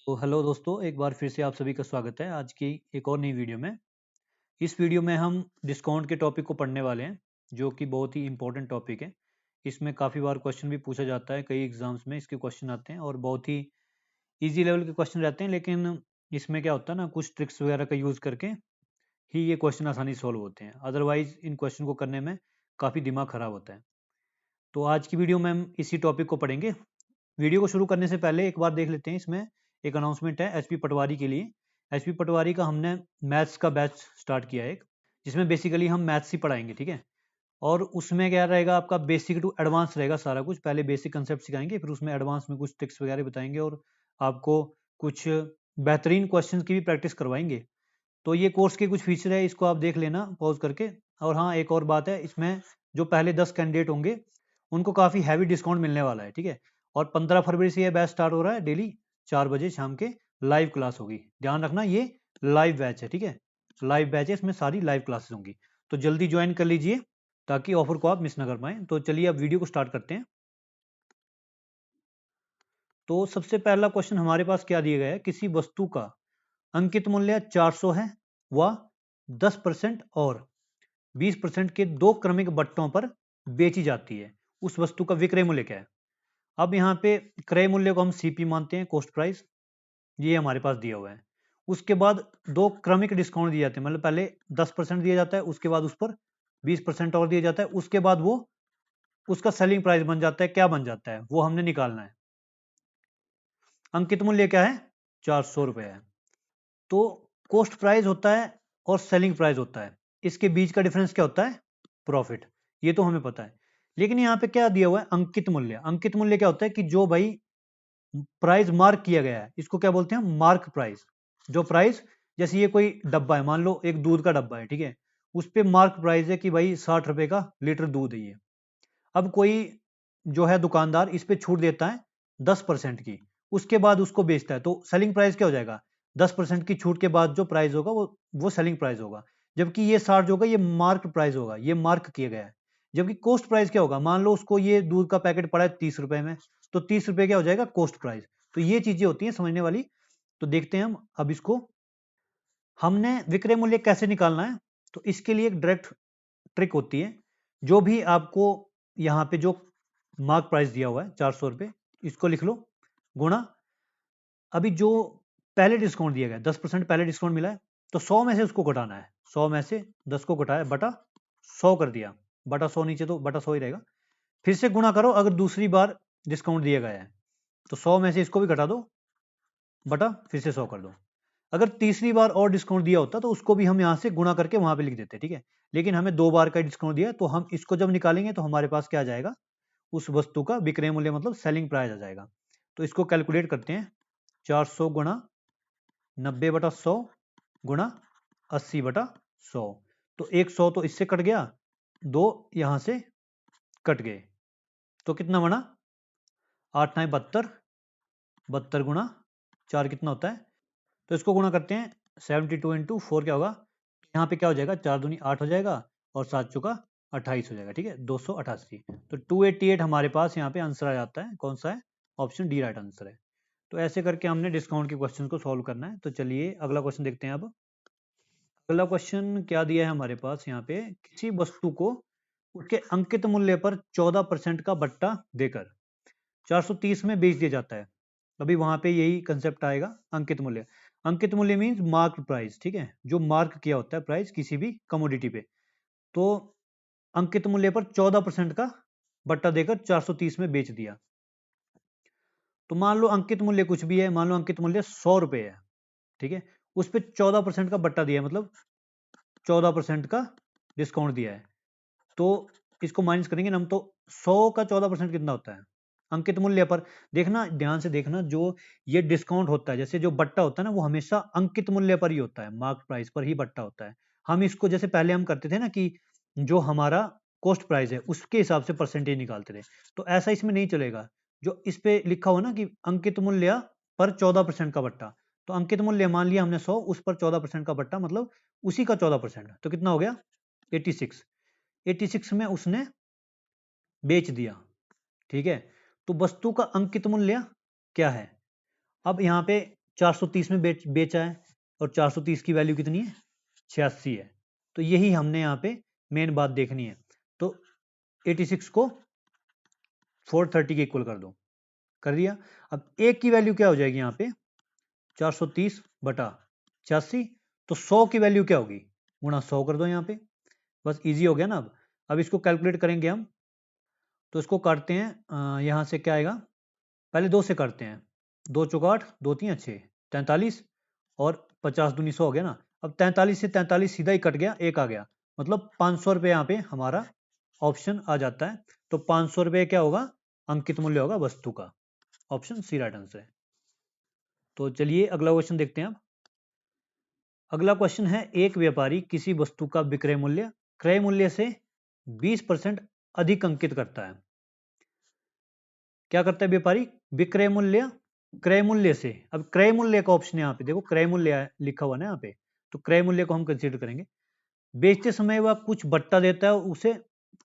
तो हेलो दोस्तों, एक बार फिर से आप सभी का स्वागत है आज की एक और नई वीडियो में। इस वीडियो में हम डिस्काउंट के टॉपिक को पढ़ने वाले हैं, जो कि बहुत ही इंपॉर्टेंट टॉपिक है। इसमें काफ़ी बार क्वेश्चन भी पूछा जाता है, कई एग्जाम्स में इसके क्वेश्चन आते हैं और बहुत ही इजी लेवल के क्वेश्चन रहते हैं। लेकिन इसमें क्या होता है ना, कुछ ट्रिक्स वगैरह का यूज़ करके ही ये क्वेश्चन आसानी सॉल्व होते हैं। अदरवाइज इन क्वेश्चन को करने में काफ़ी दिमाग ख़राब होता है। तो आज की वीडियो में हम इसी टॉपिक को पढ़ेंगे। वीडियो को शुरू करने से पहले एक बार देख लेते हैं, इसमें एक अनाउंसमेंट है एचपी पटवारी के लिए। एचपी पटवारी का हमने मैथ्स का बैच स्टार्ट किया है एक, जिसमें बेसिकली हम मैथ्स ही पढ़ाएंगे, ठीक है। और उसमें क्या रहेगा, आपका बेसिक टू एडवांस रहेगा सारा कुछ। पहले बेसिक कंसेप्ट सिखाएंगे, फिर उसमें एडवांस में कुछ ट्रिक्स वगैरह बताएंगे और आपको कुछ बेहतरीन क्वेश्चन की भी प्रैक्टिस करवाएंगे। तो ये कोर्स के कुछ फीचर है, इसको आप देख लेना पॉज करके। और हाँ, एक और बात है, इसमें जो पहले 10 कैंडिडेट होंगे उनको काफ़ी हैवी डिस्काउंट मिलने वाला है, ठीक है। और 15 फरवरी से ये बैच स्टार्ट हो रहा है, डेली 4 बजे शाम के लाइव क्लास होगी। ध्यान रखना, ये लाइव बैच है, ठीक है। लाइव बैच है, इसमें सारी लाइव क्लासेस होंगी। तो जल्दी ज्वाइन कर लीजिए ताकि ऑफर को आप मिस ना कर पाएँ। तो चलिए अब वीडियो को स्टार्ट करते हैं। तो सबसे पहला क्वेश्चन हमारे पास क्या दिया गया है, किसी वस्तु का अंकित मूल्य 400 है, वह 10% और 20% के दो क्रमिक बट्टों पर बेची जाती है। उस वस्तु का विक्रय मूल्य क्या है। अब यहाँ पे क्रय मूल्य को हम सीपी मानते हैं, कॉस्ट प्राइस, ये हमारे पास दिया हुआ है। उसके बाद दो क्रमिक डिस्काउंट दिए जाते हैं, मतलब पहले 10% दिया जाता है, उसके बाद उस पर 20% और दिया जाता है, उसके बाद वो उसका सेलिंग प्राइस बन जाता है। क्या बन जाता है वो हमने निकालना है। अंकित मूल्य क्या है, 400 रुपये है। तो कॉस्ट प्राइस होता है और सेलिंग प्राइस होता है, इसके बीच का डिफरेंस क्या होता है, प्रॉफिट। ये तो हमें पता है। लेकिन यहाँ पे क्या दिया हुआ है, अंकित मूल्य। अंकित मूल्य क्या होता है कि जो भाई प्राइस मार्क किया गया है, इसको क्या बोलते हैं, मार्क प्राइस। जो प्राइस, जैसे ये कोई डब्बा है, मान लो एक दूध का डब्बा है, ठीक है। उस पर मार्क प्राइस है कि भाई 60 रुपए का लीटर दूध है ये। अब कोई जो है दुकानदार इस पे छूट देता है 10% की, उसके बाद उसको बेचता है, तो सेलिंग प्राइस क्या हो जाएगा, 10% की छूट के बाद जो प्राइस होगा वो सेलिंग प्राइस होगा। जबकि ये 60 जो होगा ये मार्क प्राइस होगा, ये मार्क किया गया है। जबकि कॉस्ट प्राइस क्या होगा, मान लो उसको ये दूध का पैकेट पड़ा है 30 रुपए में, तो 30 रुपए क्या हो जाएगा, कॉस्ट प्राइस। तो ये चीजें होती हैं समझने वाली। तो देखते हैं हम अब इसको, हमने विक्रय मूल्य कैसे निकालना है। तो इसके लिए एक डायरेक्ट ट्रिक होती है। जो भी आपको यहाँ पे जो मार्क प्राइस दिया हुआ है 400 रुपये, इसको लिख लो, गुणा अभी जो पहले डिस्काउंट दिया गया 10% पहले डिस्काउंट मिला है, तो 100 में से उसको घटाना है। 100 में से 10 को घटाया, बटा 100 कर दिया, बटा 100 नीचे तो बटा 100 ही रहेगा। फिर से गुणा करो, अगर दूसरी बार डिस्काउंट दिया गया है तो 100 में से इसको भी घटा दो, बटा फिर से 100 कर दो। अगर तीसरी बार और डिस्काउंट दिया होता तो उसको भी हम यहाँ से गुणा करके वहां पे लिख देते, ठीक है। लेकिन हमें 2 बार का डिस्काउंट दिया, तो हम इसको जब निकालेंगे तो हमारे पास क्या आ जाएगा, उस वस्तु का विक्रय मूल्य मतलब सेलिंग प्राइस आ जाएगा। तो इसको कैलकुलेट करते हैं, 400 गुणा 90/100 गुणा 80/100। तो 100 तो इससे कट गया, 2 यहां से कट गए, तो कितना बना, 8 9 72, 72 गुणा 4 कितना होता है। तो इसको गुणा करते हैं, 72 इंटू 4 क्या होगा, यहाँ पे क्या हो जाएगा, 4 दूनी 8 हो जाएगा और 7 चौका 28 हो जाएगा, ठीक है, 288। तो 288 हमारे पास यहाँ पे आंसर आ जाता है। कौन सा है, ऑप्शन डी राइट आंसर है। तो ऐसे करके हमने डिस्काउंट के क्वेश्चन को सॉल्व करना है। तो चलिए अगला क्वेश्चन देखते हैं। अब अगला क्वेश्चन क्या दिया है हमारे पास, यहाँ पे किसी वस्तु को उसके अंकित मूल्य पर 14% का बट्टा देकर 430 में बेच दिया जाता है। अभी वहां पे यही कंसेप्ट आएगा, अंकित मूल्य। अंकित मूल्य मीन्स मार्क प्राइस, ठीक है, जो मार्क किया होता है प्राइस किसी भी कमोडिटी पे। तो अंकित मूल्य पर 14% का बट्टा देकर 430 में बेच दिया। तो मान लो अंकित मूल्य कुछ भी है, मान लो अंकित मूल्य 100 रुपये है, ठीक है। उस पर 14% का बट्टा दिया है, मतलब 14% का डिस्काउंट दिया है। तो इसको माइनस करेंगे ना हम, तो 100 का 14% कितना होता है, अंकित मूल्य पर। देखना ध्यान से देखना, जो ये डिस्काउंट होता है, जैसे जो बट्टा होता है ना, वो हमेशा अंकित मूल्य पर ही होता है, मार्क प्राइस पर ही बट्टा होता है। हम इसको जैसे पहले हम करते थे ना कि जो हमारा कॉस्ट प्राइस है उसके हिसाब से परसेंटेज निकालते थे, तो ऐसा इसमें नहीं चलेगा। जो इस पे लिखा हो ना कि अंकित मूल्य पर 14% का बट्टा, तो अंकित मूल्य मान लिया हमने 100, उस पर 14% का बट्टा मतलब उसी का 14%, तो कितना हो गया 86। 86 में उसने बेच दिया, ठीक है। तो वस्तु का अंकित मूल्य क्या है। अब यहाँ पे 430 में बेचा है और 430 की वैल्यू कितनी है, 86 है। तो यही हमने यहाँ पे मेन बात देखनी है। तो 86 को 430 के इक्वल कर दो, कर दिया। अब एक की वैल्यू क्या हो जाएगी यहाँ पे, 430 बटा 86, तो 100 की वैल्यू क्या होगी, गुणा 100 कर दो यहाँ पे, बस इजी हो गया ना। अब इसको कैलकुलेट करेंगे हम, तो इसको काटते हैं, यहाँ से क्या आएगा, पहले 2 से काटते हैं, 2 चौका 8, 2 3 6, 43 और 50 दूनी 100 हो गया ना। अब 43 से 43 सीधा ही कट गया, एक आ गया, मतलब 500 रुपये यहाँ पे हमारा ऑप्शन आ जाता है। तो 500 रुपये क्या होगा, अंकित मूल्य होगा वस्तु का। ऑप्शन सी राइट आंसर है। तो चलिए अगला क्वेश्चन देखते हैं। अब अगला क्वेश्चन है, एक व्यापारी किसी वस्तु का विक्रय मूल्य क्रय मूल्य से 20% अधिक अंकित करता है। क्या करता है व्यापारी, विक्रय मूल्य क्रय मूल्य से, अब क्रय मूल्य का ऑप्शन यहाँ पे देखो, क्रय मूल्य लिखा हुआ ना यहाँ पे, तो क्रय मूल्य को हम कंसीडर करेंगे। बेचते समय वह कुछ बट्टा देता है, उसे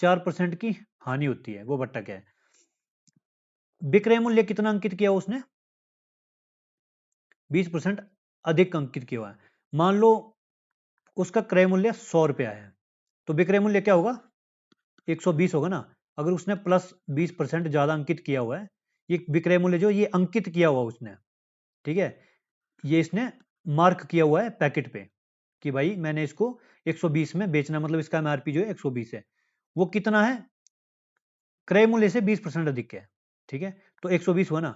4% की हानि होती है, वो बट्टा क्या है। विक्रय मूल्य कितना अंकित किया उसने, 20% अधिक अंकित किया हुआ है। मान लो उसका क्रय मूल्य 100 रुपया है, तो विक्रय मूल्य क्या होगा, 120 होगा ना। अगर उसने प्लस 20% ज्यादा अंकित किया हुआ है, ये विक्रय मूल्य जो ये अंकित किया हुआ उसने, ठीक है, ये इसने मार्क किया हुआ है पैकेट पे कि भाई मैंने इसको 120 में बेचना, मतलब इसका एमआरपी जो है 120 है, वो कितना है, क्रय मूल्य से 20% अधिक है, ठीक है, तो 120 हुआ ना।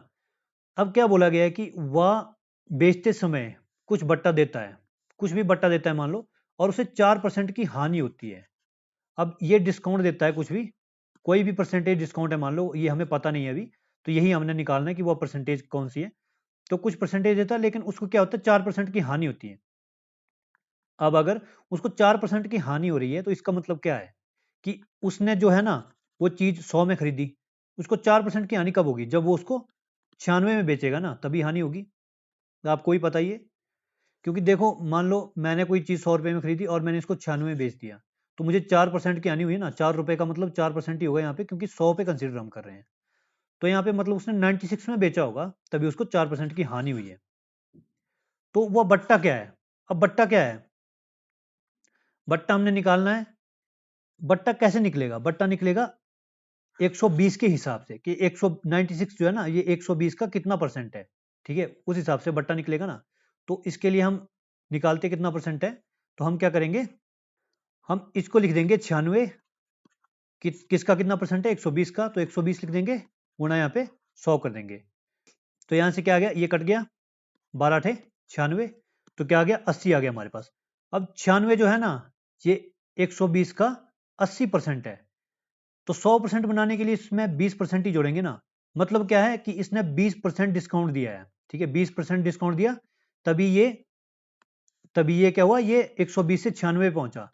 अब क्या बोला गया है कि वह बेचते समय कुछ बट्टा देता है, कुछ भी बट्टा देता है मान लो, और उसे 4% की हानि होती है। अब ये डिस्काउंट देता है, कुछ भी कोई भी परसेंटेज डिस्काउंट है मान लो, ये हमें पता नहीं है अभी, तो यही हमने निकालना है कि वो परसेंटेज कौन सी है। तो कुछ परसेंटेज देता है, लेकिन उसको क्या होता है, 4% की हानि होती है। अब अगर उसको 4% की हानि हो रही है, तो इसका मतलब क्या है कि उसने जो है ना वो चीज 100 में खरीदी, उसको 4% की हानि कब होगी, जब वो उसको 96 में बेचेगा ना, तभी हानि होगी। तो आपको ही बताइए, क्योंकि देखो मान लो मैंने कोई चीज 100 रुपए में खरीदी और मैंने इसको 96 में बेच दिया, तो मुझे 4% की हानि हुई ना, 4 रुपए का मतलब 4% ही होगा यहाँ पे, क्योंकि 100 पे कंसिडर हम कर रहे हैं। तो यहाँ पे मतलब उसने 96 में बेचा होगा, तभी उसको 4% की हानि हुई है। तो वह बट्टा क्या है, अब बट्टा क्या है, बट्टा हमने निकालना है। बट्टा कैसे निकलेगा, बट्टा निकलेगा 120 के हिसाब से, कि 196 जो है ना, ये 120 का कितना परसेंट है, ठीक है, उस हिसाब से बट्टा निकलेगा ना। तो इसके लिए हम निकालते कितना परसेंट है, तो हम क्या करेंगे, हम इसको लिख देंगे 96, किसका कितना परसेंट है, 120 का, तो 120 लिख देंगे, गुणा यहाँ पे 100 कर देंगे। तो यहाँ से क्या आ गया, ये कट गया, 12 थे 96, तो क्या आ गया, 80 आ गया हमारे पास। अब 96 जो है ना, ये 120 का 80% है, तो 100% बनाने के लिए इसमें 20% ही जोड़ेंगे ना। मतलब क्या है कि इसने 20% डिस्काउंट दिया है, ठीक है, 20% डिस्काउंट दिया, तभी ये क्या हुआ, ये 120 से 96 पहुंचा।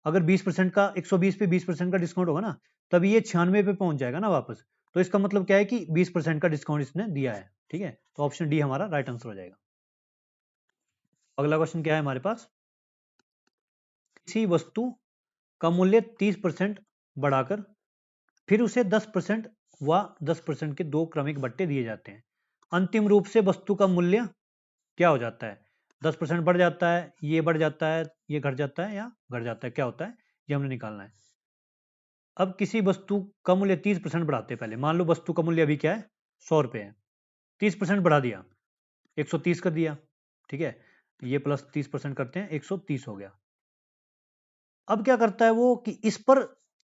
अगर 20% का 120 पे 20% का डिस्काउंट होगा ना, तभी ये 96 पे पहुंच जाएगा ना वापस। तो इसका मतलब क्या है कि 20% का डिस्काउंट इसने दिया है, ठीक है, तो ऑप्शन डी हमारा राइट आंसर हो जाएगा। अगला क्वेश्चन क्या है हमारे पास, किसी वस्तु का मूल्य 30% बढ़ाकर फिर उसे 10% व 10% के दो क्रमिक बट्टे दिए जाते हैं। अंतिम रूप से वस्तु का मूल्य क्या हो जाता है, 10% बढ़ जाता है, ये बढ़ जाता है, ये घट जाता है, या घट जाता है, क्या होता है, ये हमने निकालना है। अब किसी वस्तु का मूल्य 30% बढ़ाते हैं, पहले मान लो वस्तु का मूल्य अभी क्या है, 100 रुपये है, 30% बढ़ा दिया, 130 कर दिया, ठीक है, ये प्लस 30% करते हैं, 130 हो गया। अब क्या करता है वो कि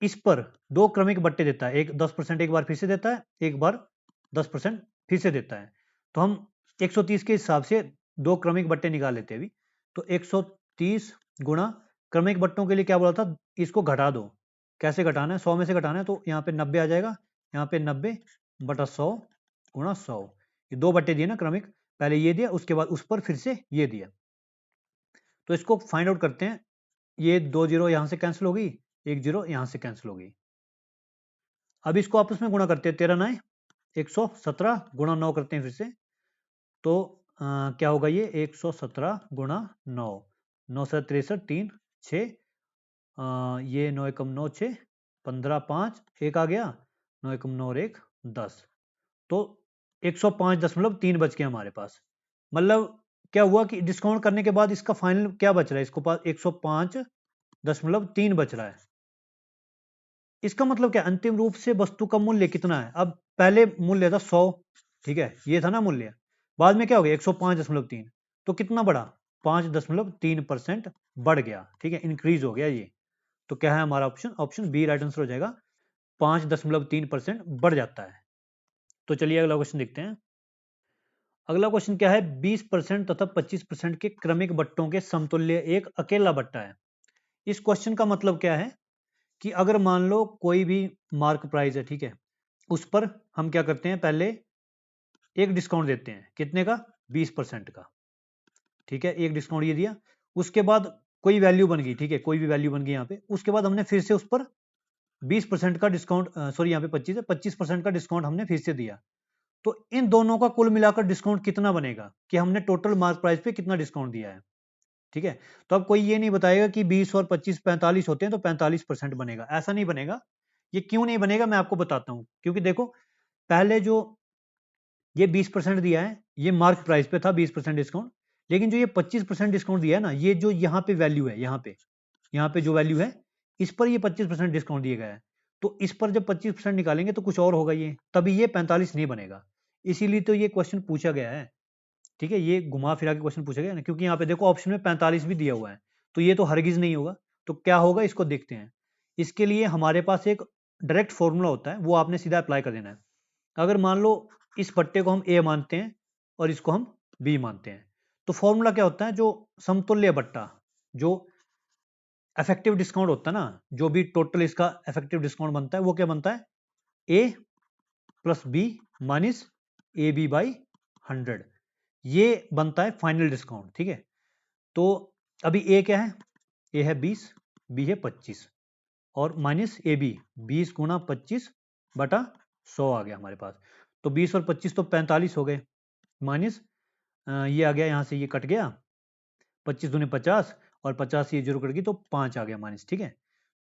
इस पर दो क्रमिक बट्टे देता है, एक 10% एक बार फिर से देता है, एक बार 10% फिर से देता है। तो हम 130 के हिसाब से दो क्रमिक बट्टे निकाल लेते हैं अभी। तो 130 गुणा क्रमिक बट्टों के लिए क्या बोला था, इसको घटा दो, कैसे घटाना है, 100 में से घटाना है, तो यहाँ पे 90 आ जाएगा, यहाँ पे 90 बटा 100 गुणा 100, ये दो बट्टे दिए ना क्रमिक, पहले ये दिया, उसके बाद उस पर फिर से ये दिया। तो इसको फाइंड आउट करते हैं, ये 2 जीरो यहां से कैंसिल हो गई, 1 जीरो यहां से कैंसिल हो गई। अब इसको आपस में गुणा करते हैं, 13 9 117 गुणा 9 करते हैं फिर से। तो क्या होगा, ये 117 गुणा 9, 9 से 63 3 6, ये 9 एकम 9 6 15 5 1 आ गया, 9 एकम 9 और 1 10, तो 105.3 बच गया हमारे पास। मतलब क्या हुआ कि डिस्काउंट करने के बाद इसका फाइनल क्या बच रहा है, इसको पास 105.3 बच रहा है। इसका मतलब क्या, अंतिम रूप से वस्तु का मूल्य कितना है। अब पहले मूल्य था 100, ठीक है, ये था ना मूल्य, बाद में क्या हो गया 105.3, तो कितना बढ़ा, 5.3% बढ़ गया, ठीक है, इंक्रीज हो गया ये। तो क्या है हमारा option, option B right answer हो जाएगा, 5.3% बढ़ जाता है। तो चलिए अगला क्वेश्चन देखते हैं। अगला क्वेश्चन क्या है, 20% तथा 25% के क्रमिक बट्टों के समतुल्य एक अकेला बट्टा है। इस क्वेश्चन का मतलब क्या है कि अगर मान लो कोई भी मार्क प्राइस है, ठीक है, उस पर हम क्या करते हैं, पहले एक डिस्काउंट देते हैं, कितने का, 20% का, ठीक है, एक डिस्काउंट ये दिया। उसके बाद कोई वैल्यू बन गई, ठीक है, कोई भी वैल्यू बन गई यहाँ पे, उसके बाद हमने फिर से उस पर 20% का डिस्काउंट, सॉरी यहाँ पे 25 है, 25% का डिस्काउंट हमने फिर से दिया। तो इन दोनों का कुल मिलाकर डिस्काउंट कितना बनेगा, कि हमने टोटल मार्क प्राइस पे कितना डिस्काउंट दिया है, ठीक है। तो अब कोई ये नहीं बताएगा कि 20 और 25 45 होते हैं तो 45% बनेगा, ऐसा नहीं बनेगा। ये क्यों नहीं बनेगा मैं आपको बताता हूं, क्योंकि देखो पहले जो ये 20% दिया है, ये मार्क प्राइस पे था 20% डिस्काउंट, लेकिन जो ये 25% डिस्काउंट दिया है ना, ये जो यहाँ पे वैल्यू है, यहाँ पे जो वैल्यू है, इस पर ये 25% डिस्काउंट दिया गया है। तो इस पर जब 25% निकालेंगे तो कुछ और होगा, ये तभी ये 45 नहीं बनेगा। इसीलिए तो ये क्वेश्चन पूछा गया है, ठीक है, ये घुमा फिरा के क्वेश्चन पूछा गया ना, क्योंकि यहाँ पे देखो ऑप्शन में 45 भी दिया हुआ है, तो ये तो हरगिज नहीं होगा। तो क्या होगा इसको देखते हैं। इसके लिए हमारे पास एक डायरेक्ट फॉर्मूला होता है, वो आपने सीधा अप्लाई कर देना है। अगर मान लो इस पट्टे को हम ए मानते हैं और इसको हम बी मानते हैं, तो फॉर्मूला क्या होता है, जो समतुल्य बट्टा, जो इफेक्टिव डिस्काउंट होता है ना, जो भी टोटल इसका इफेक्टिव डिस्काउंट बनता है, वो क्या बनता है, A plus B minus A B by 100, ये बनता है फाइनल डिस्काउंट, ठीक है। तो अभी ए क्या है, ए है 20, बी है 25, और माइनस ए बी 20 गुना 25 बटा 100 आ गया हमारे पास। तो 20 और 25 तो 45 हो गए, माइनस ये आ गया, यहाँ से ये कट गया, 25 दूनी 50, और 50 ये जीरो कट गई तो 5 आ गया माइनस, ठीक है।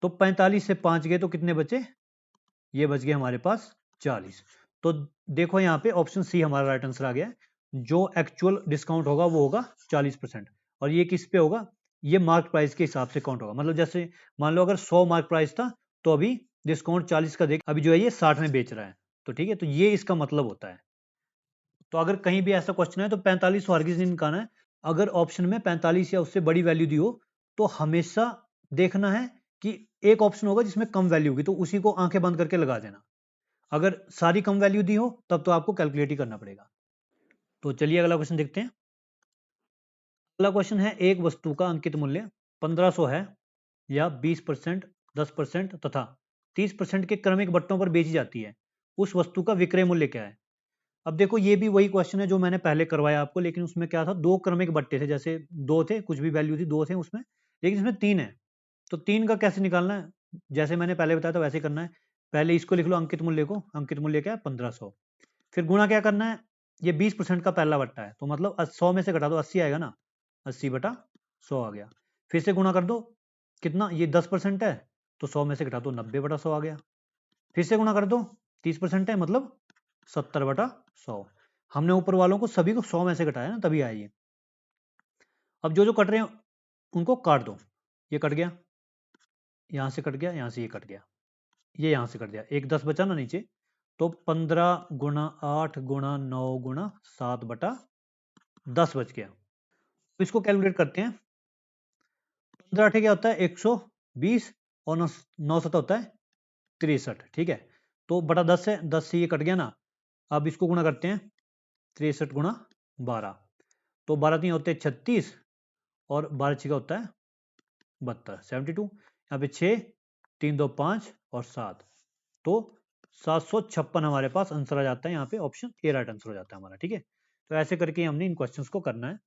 तो 45 से 5 गए तो कितने बचे, ये बच गए हमारे पास 40। तो देखो यहाँ पे ऑप्शन सी हमारा राइट आंसर आ गया, जो एक्चुअल डिस्काउंट होगा वो होगा 40%, और ये किस पे होगा, ये मार्क प्राइस के हिसाब से काउंट होगा। मतलब जैसे मान लो अगर 100 मार्क प्राइस था, तो अभी डिस्काउंट 40 का देख, अभी जो है ये 60 में बेच रहा है, तो ठीक है, तो ये इसका मतलब होता है। तो अगर कहीं भी ऐसा क्वेश्चन है तो 45 हरगिज नहीं निकालना है। अगर ऑप्शन में 45 या उससे बड़ी वैल्यू दी हो, तो हमेशा देखना है कि एक ऑप्शन होगा जिसमें कम वैल्यू होगी, तो उसी को आंखें बंद करके लगा देना। अगर सारी कम वैल्यू दी हो तब तो आपको कैलकुलेट ही करना पड़ेगा। तो चलिए अगला क्वेश्चन देखते हैं। अगला क्वेश्चन है, एक वस्तु का अंकित मूल्य 1500 है या 20%, 10% तथा 30% के क्रमिक बट्टों पर बेची जाती है, उस वस्तु का विक्रय मूल्य क्या है। अब देखो ये भी वही क्वेश्चन है जो मैंने पहले करवाया आपको, लेकिन उसमें क्या था, दो क्रमिक बट्टे थे, जैसे दो थे, कुछ भी वैल्यू थी, दो थे उसमें, लेकिन इसमें तीन है। तो तीन का कैसे निकालना है, जैसे मैंने पहले बताया था वैसे करना है। पहले इसको लिख लो, अंकित मूल्य को, अंकित मूल्य क्या है 1500, फिर गुणा क्या करना है, ये 20% का पहला बट्टा है, तो मतलब 100 में से घटा दो 80 आएगा ना, 80 बटा 100 आ गया। फिर से गुणा कर दो, कितना, ये 10% है, तो 100 में से घटा दो 90 बटा 100 आ गया। फिर से गुणा कर दो, 30% है, मतलब 70 बटा 100। हमने ऊपर वालों को सभी को 100 में से घटाया ना, तभी आया ये। अब जो जो कट रहे हैं उनको काट दो, ये कट गया, यहां से कट गया, यहां से ये कट गया, ये यहां से कट गया, एक 10 बचा ना नीचे, तो 15 गुणा 8 गुणा 9 गुणा 7 बटा 10 बच गया। तो इसको कैलकुलेट करते हैं। 15 8 क्या होता है 120, और 9 7 होता है 63, ठीक है। तो बटा 10 है, 10 से ये कट गया ना। अब इसको गुणा करते हैं, 63 गुणा 12, तो 12 तीन होते हैं 36, और 12 छः का होता है 72, 72। यहाँ पे 6 3 2 5 और 7, तो 756 हमारे पास आंसर आ जाता है। यहाँ पे ऑप्शन ए राइट आंसर हो जाता है हमारा, ठीक है। तो ऐसे करके हमने इन क्वेश्चंस को करना है।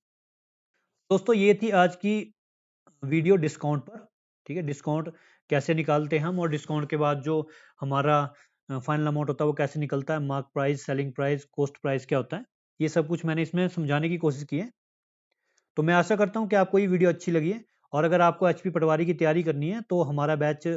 दोस्तों ये थी आज की वीडियो डिस्काउंट पर, ठीक है, डिस्काउंट कैसे निकालते हैं हम, और डिस्काउंट के बाद जो हमारा फाइनल अमाउंट होता है वो कैसे निकलता है, mark price, selling price, cost price क्या होता है, ये सब कुछ मैंने इसमें समझाने की कोशिश की है। तो मैं आशा करता हूँ कि आपको ये वीडियो अच्छी लगी है, और अगर आपको एचपी पटवारी की तैयारी करनी है तो हमारा बैच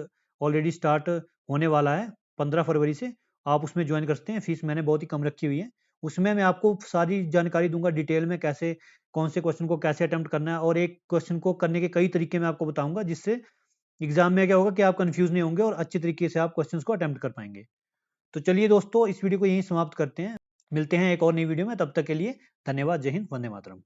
ऑलरेडी स्टार्ट होने वाला है 15 फरवरी से। आप उसमें ज्वाइन कर सकते हैं, फीस मैंने बहुत ही कम रखी हुई है, उसमें मैं आपको सारी जानकारी दूंगा डिटेल में, कैसे कौन से क्वेश्चन को कैसे अटेम्प्ट करना है, और एक क्वेश्चन को करने के कई तरीके मैं आपको बताऊंगा, जिससे एग्जाम में क्या होगा कि आप कंफ्यूज नहीं होंगे और अच्छे तरीके से आप क्वेश्चंस को अटेम्प्ट कर पाएंगे। तो चलिए दोस्तों, इस वीडियो को यहीं समाप्त करते हैं। मिलते हैं एक और नई वीडियो में, तब तक के लिए धन्यवाद। जय हिंद, वंदे मातरम।